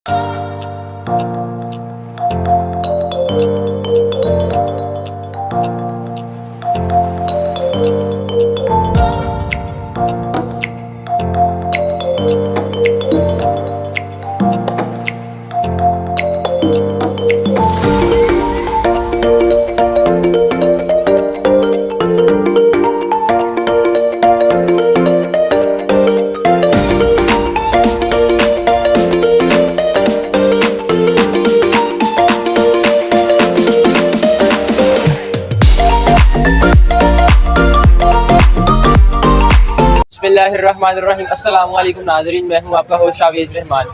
बिस्मिल्लाहिर्रहमानिर्रहीम। अस्सलाम वालेकुम नाज़रीन, मैं हूं आपका होस्ट शावेज़ रहमान।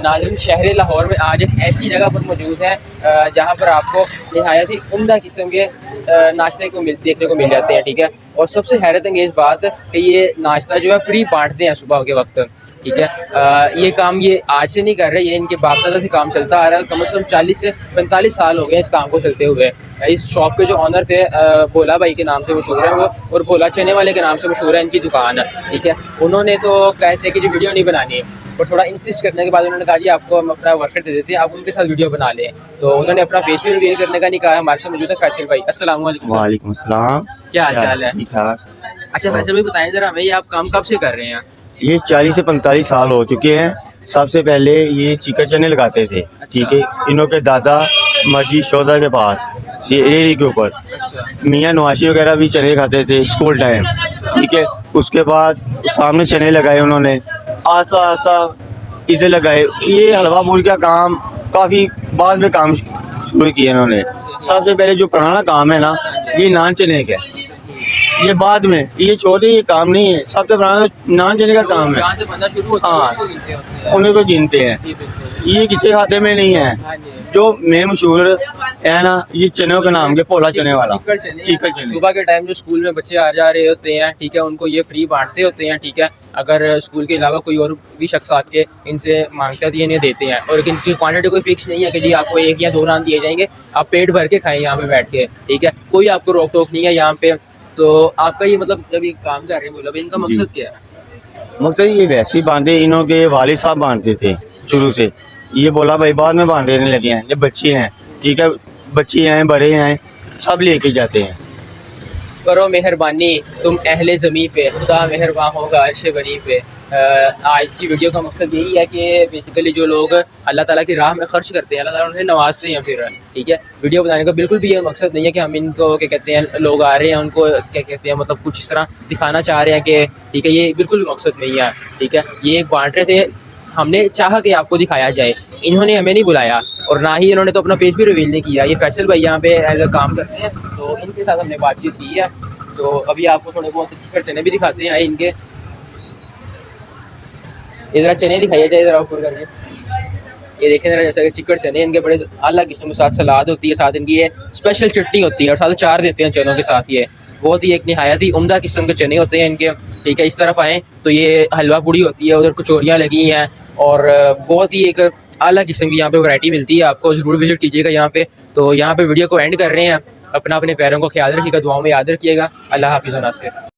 नाज़रीन, शहर लाहौर में आज एक ऐसी जगह पर मौजूद है जहां पर आपको नहायत ही उम्दा किस्म के नाश्ते को देखने को मिल जाते हैं। ठीक है, और सबसे हैरत अंगेज़ बात कि ये नाश्ता जो है फ्री बांटते हैं सुबह के वक्त। ठीक है, ये काम ये आज से नहीं कर रहे, ये इनके बाप दादा से काम चलता आ रहा है। कम से कम 40 से 45 साल हो गए इस काम को चलते हुए। इस शॉप के जो ऑनर थे भोला भाई के नाम से मशहूर है वो, और भोला चने वाले के नाम से मशहूर है इनकी दुकान। ठीक है, उन्होंने तो कहते हैं कि जो वीडियो नहीं बनानी है, और थोड़ा इंसिस्ट करने के बाद उन्होंने कहा जी आपको हम अपना वर्कर दे देते हैं, आप उनके साथ वीडियो बना लें। तो उन्होंने अपना फेस भी रिवील करने का नहीं कहा। हमारे साथ मौजूद है फैसल भाई। अस्सलाम वालेकुम। वालेकुम अस्सलाम। क्या हाल चाल है? ठीक ठाक। अच्छा फैसल भाई, बताएं जरा हमें, ये आप काम कब से कर रहे हैं? ये 40 से 45 साल हो चुके हैं। सबसे पहले ये चिकन चने लगाते थे। ठीक है, इन्हों के दादा मस्जिद शोधा के पास ये एरिया के ऊपर मियाँ नवाशी वगैरह भी चने खाते थे स्कूल टाइम। ठीक है, उसके बाद सामने चने लगाए उन्होंने, आस्ता आस्ता इधर लगाए। ये हलवा पूरी का काम काफ़ी बाद में काम शुरू किया इन्होंने। सबसे पहले जो पुराना काम है ना, ये नान चने का, ये बाद में, ये छोटे ये काम नहीं है। सबसे पुराना नान चने का काम है। हाँ, उन्हीं को गिनते हैं। ये किसी खाते में नहीं है। जो मेन मशहूर है ना, ये चनों के नाम के पोला चने वाला चिकन चने। सुबह के टाइम जो स्कूल में बच्चे आ जा रहे होते हैं, ठीक है, उनको ये फ्री बांटते होते हैं। ठीक है, अगर स्कूल के अलावा कोई और भी शख्स आके इनसे मांगते हैं तो ये इन्हें देते हैं। और इनकी क्वांटिटी कोई फिक्स नहीं है कि जी आपको 1 या 2 नान दिए जाएंगे, आप पेट भर के खाएं यहाँ पे बैठ के। ठीक है, कोई आपको रोक टोक नहीं है यहाँ पे। तो आपका ये मतलब जब ये काम कर रहे हैं, मतलब इनका मकसद क्या है? मकसद ये वैसे ही बांधे, इन्हों के वालिद साहब बांधते थे शुरू से। ये बोला भाई बाद में बांधने लगे हैं, ये बच्चे हैं। ठीक है, बच्चे हैं, बड़े हैं, सब लेके जाते हैं। करो मेहरबानी तुम अहले ज़मीं पे, खुदा मेहरबान होगा अर्श बरी पे। आज की वीडियो का मकसद यही है कि बेसिकली जो लोग अल्लाह ताला की राह में खर्च करते हैं, अल्लाह ताला उन्हें नवाजते हैं फिर। ठीक है, वीडियो बनाने का बिल्कुल भी ये मकसद नहीं है कि हम इनको क्या कहते हैं, लोग आ रहे हैं उनको क्या कहते हैं, मतलब कुछ इस तरह दिखाना चाह रहे हैं कि ठीक है, ये बिल्कुल भी मकसद नहीं है। ठीक है, ये एक बांट रहे थे, हमने चाहा कि आपको दिखाया जाए। इन्होंने हमें नहीं बुलाया और ना ही इन्होंने तो अपना फेस भी रिवील नहीं किया। ये फैसल भाई यहाँ पे एज अ काम करते हैं, तो इनके साथ हमने बातचीत की है। तो अभी आपको थोड़े बहुत चिकन चने भी दिखाते हैं इनके। इधर चने दिखाइए जाए इधर ऊपर करके। ये देखें जरा, जैसा कि चिकन चने इनके बड़े अला किस्म के साथ सलाद होती है, साथ इनकी ये स्पेशल चटनी होती है, और साथ चार देते हैं चनों के साथ। ये बहुत ही एक नहायत ही उम्दा किस्म के चने होते हैं इनके। ठीक है, इस तरफ आएँ तो ये हलवा पूड़ी होती है, उधर कचौरियाँ लगी हैं, और बहुत ही एक आला किस्म की यहाँ पे वैरायटी मिलती है। आपको ज़रूर विजिट कीजिएगा यहाँ पे। तो यहाँ पे वीडियो को एंड कर रहे हैं। अपने पैरों को ख्याल रखिएगा, दुआओं में याद रखिएगा। अल्लाह हाफिज़।